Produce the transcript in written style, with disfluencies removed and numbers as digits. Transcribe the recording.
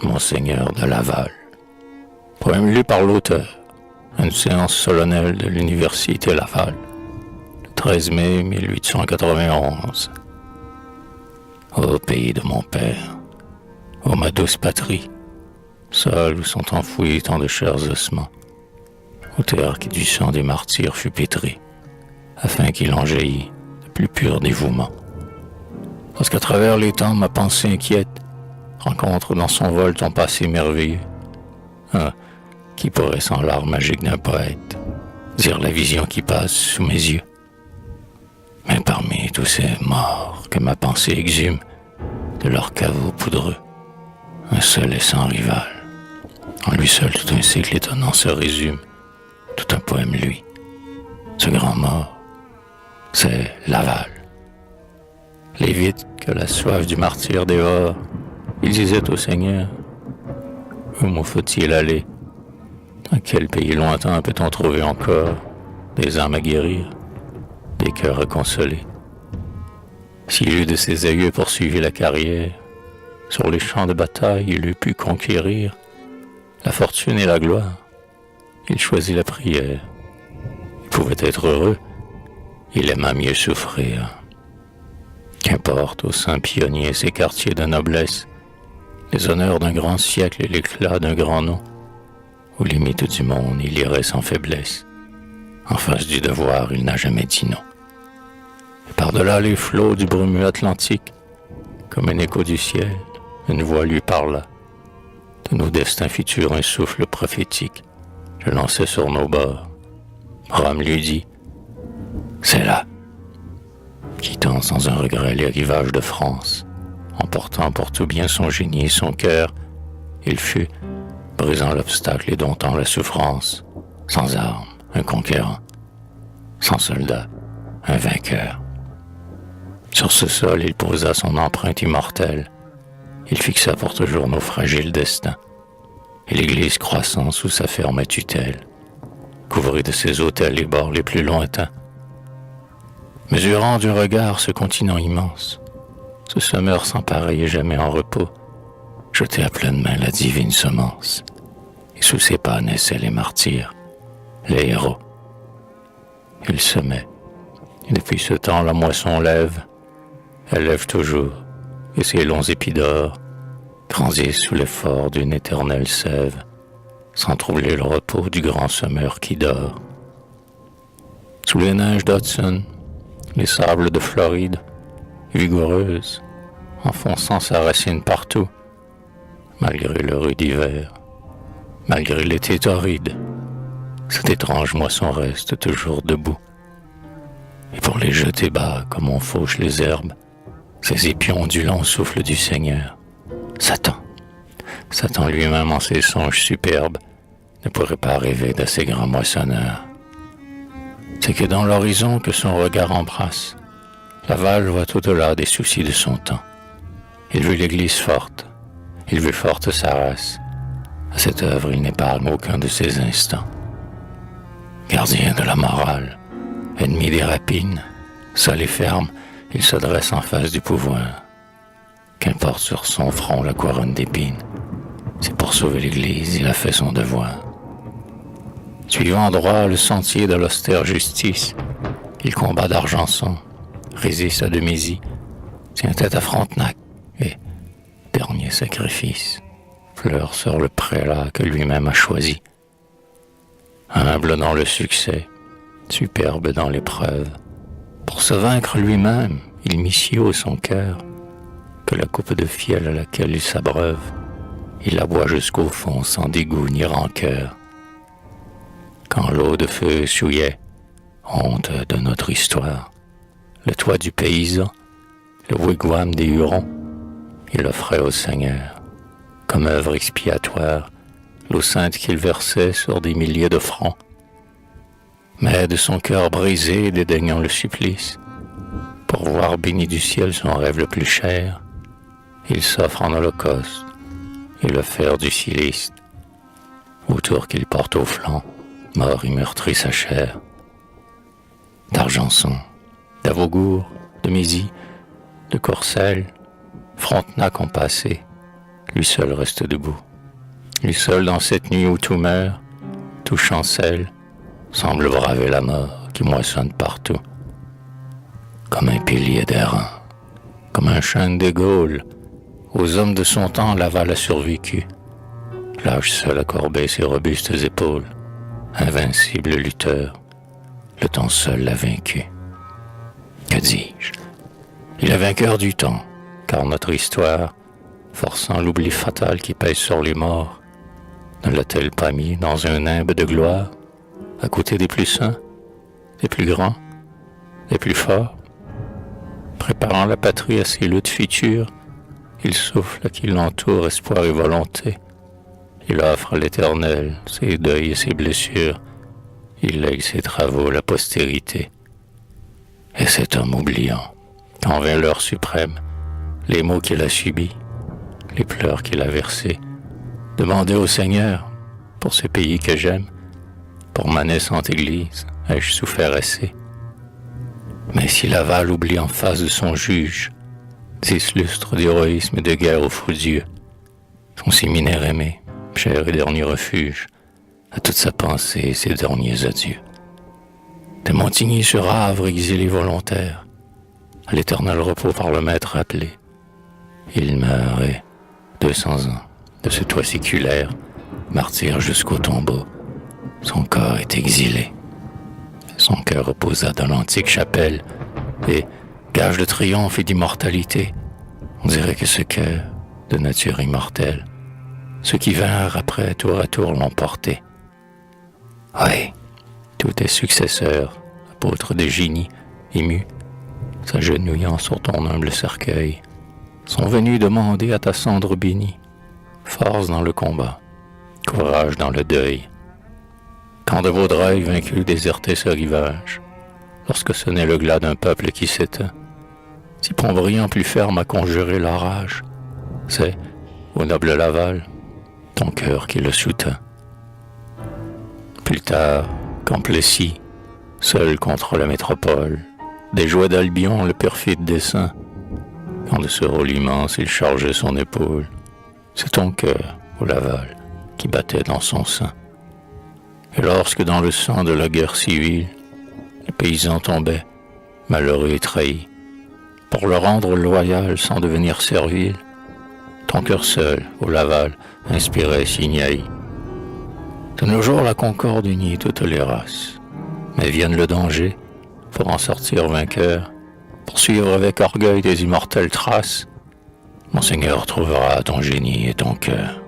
Monseigneur de Laval. Poème lu par l'auteur à une séance solennelle de l'Université Laval, le 13 mai 1891. Ô pays de mon père, ô ma douce patrie, seul où sont enfouis tant de chers ossements, ô terre qui du sang des martyrs fut pétrie, afin qu'il en jaillit de plus pur dévouement. Parce qu'à travers les temps, ma pensée inquiète rencontre dans son vol ton passé merveilleux. Ah, qui pourrait sans l'art magique d'un poète dire la vision qui passe sous mes yeux? Mais parmi tous ces morts que ma pensée exhume de leur caveau poudreux, un seul est sans rival. En lui seul tout un cycle étonnant se résume, tout un poème lui. Ce grand mort, c'est Laval. Les vides que la soif du martyr dévore, il disait au Seigneur, où me faut-il aller? À quel pays lointain peut-on trouver encore des âmes à guérir, des cœurs à consoler? S'il eût de ses aïeux poursuivi la carrière, sur les champs de bataille il eût pu conquérir la fortune et la gloire. Il choisit la prière. Il pouvait être heureux, il aima mieux souffrir. Qu'importe aux saints pionniers ces quartiers de noblesse, les honneurs d'un grand siècle et l'éclat d'un grand nom, aux limites du monde il irait sans faiblesse. En face du devoir il n'a jamais dit non. Et par-delà les flots du brumeux Atlantique, comme un écho du ciel, une voix lui parla. De nos destins futurs un souffle prophétique je lançais sur nos bords. Rome lui dit, c'est là. Quittant sans un regret les rivages de France, emportant pour tout bien son génie et son cœur, il fut, brisant l'obstacle et domptant la souffrance, sans armes, un conquérant, sans soldat, un vainqueur. Sur ce sol, il posa son empreinte immortelle, il fixa pour toujours nos fragiles destins, et l'Église croissant sous sa ferme tutelle, couvrit de ses autels les bords les plus lointains. Mesurant du regard ce continent immense, ce semeur sans pareil et jamais en repos, jetait à pleine main la divine semence, et sous ses pas naissaient les martyrs, les héros. Il semait, et depuis ce temps la moisson lève, elle lève toujours, et ses longs épis d'or grandissent sous l'effort d'une éternelle sève, sans troubler le repos du grand semeur qui dort. Sous les neiges d'Hudson, les sables de Floride, vigoureuses, enfonçant sa racine partout, malgré le rude hiver, malgré l'été torride, cette étrange moisson reste toujours debout. Et pour les jeter bas comme on fauche les herbes, ces épis ondulants au souffle du Seigneur, Satan lui-même en ses songes superbes ne pourrait pas rêver d'assez grands moissonneurs. C'est que dans l'horizon que son regard embrasse, Laval voit au-delà des soucis de son temps. Il veut l'Église forte, il veut forte sa race. À cette œuvre il n'épargne aucun de ses instants. Gardien de la morale, ennemi des rapines, seul et ferme, il se dresse en face du pouvoir. Qu'importe sur son front la couronne d'épines, c'est pour sauver l'Église, il a fait son devoir. Suivant droit le sentier de l'austère justice, il combat d'Argenson, résiste à Demésy, tient tête à Frontenac, et, dernier sacrifice, pleure sur le prélat que lui-même a choisi. Humble dans le succès, superbe dans l'épreuve, pour se vaincre lui-même, il mit si haut son cœur, que la coupe de fiel à laquelle il s'abreuve, il la boit jusqu'au fond sans dégoût ni rancœur. Quand l'eau de feu souillait, honte de notre histoire, le toit du paysan, le wigwam des Hurons, il offrait au Seigneur, comme œuvre expiatoire, l'eau sainte qu'il versait sur des milliers de francs. Mais de son cœur brisé, dédaignant le supplice, pour voir béni du ciel son rêve le plus cher, il s'offre en holocauste, et le fer du cilice, autour qu'il porte au flanc, mort et meurtrit sa chair. D'Argenson, d'Avaugour, de Mézy, de Courcelles, Frontenac ont passé, lui seul reste debout. Lui seul dans cette nuit où tout meurt, tout chancelle, semble braver la mort qui moissonne partout. Comme un pilier d'airain, comme un chêne des Gaules, aux hommes de son temps Laval a survécu. L'âge seul a courbé ses robustes épaules, invincible lutteur, le temps seul l'a vaincu. Que dis-je? Il est vainqueur du temps, car notre histoire, forçant l'oubli fatal qui pèse sur les morts, ne l'a-t-elle pas mis dans un nimbe de gloire, à côté des plus saints, des plus grands, des plus forts? Préparant la patrie à ses luttes futures, il souffle à qui l'entoure espoir et volonté. Il offre à l'Éternel ses deuils et ses blessures. Il lègue ses travaux à la postérité. Et cet homme oubliant, quand vint l'heure suprême, les maux qu'il a subis, les pleurs qu'il a versés, demandait au Seigneur, pour ce pays que j'aime, pour ma naissante Église, ai-je souffert assez? Mais si Laval oublie en face de son juge 10 lustres d'héroïsme et de guerre au faux Dieu, son séminaire aimé, cher et dernier refuge, à toute sa pensée et ses derniers adieux. De Montigny-sur-Avre, exilé volontaire, à l'éternel repos par le maître appelé, il meurt et, 200 ans de ce toit séculaire, martyr jusqu'au tombeau, son corps est exilé. Son cœur reposa dans l'antique chapelle, et, gage de triomphe et d'immortalité, on dirait que ce cœur, de nature immortelle, ceux qui vinrent après tour à tour l'ont porté. Oui, tous tes successeurs, apôtres de génie, émus, s'agenouillant sur ton humble cercueil, sont venus demander à ta cendre bénie, force dans le combat, courage dans le deuil. Quand de Vaudreuil vaincu désertait ce rivage, lorsque sonnait le glas d'un peuple qui s'éteint, si Pontbriand plus ferme à conjurer la rage, c'est, au noble Laval, ton cœur qui le soutint. Plus tard, quand Plessis, seul contre la métropole, déjouait d'Albion le perfide dessein, quand de ce rôle immense il chargeait son épaule, c'est ton cœur, au Laval, qui battait dans son sein. Et lorsque dans le sang de la guerre civile, les paysans tombaient, malheureux et trahis, pour le rendre loyal sans devenir servile, ton cœur seul, au Laval, inspirait Signaï. De nos jours, la concorde unit toutes les races, mais vienne le danger, pour en sortir vainqueur, poursuivre avec orgueil des immortelles traces, Monseigneur trouvera ton génie et ton cœur.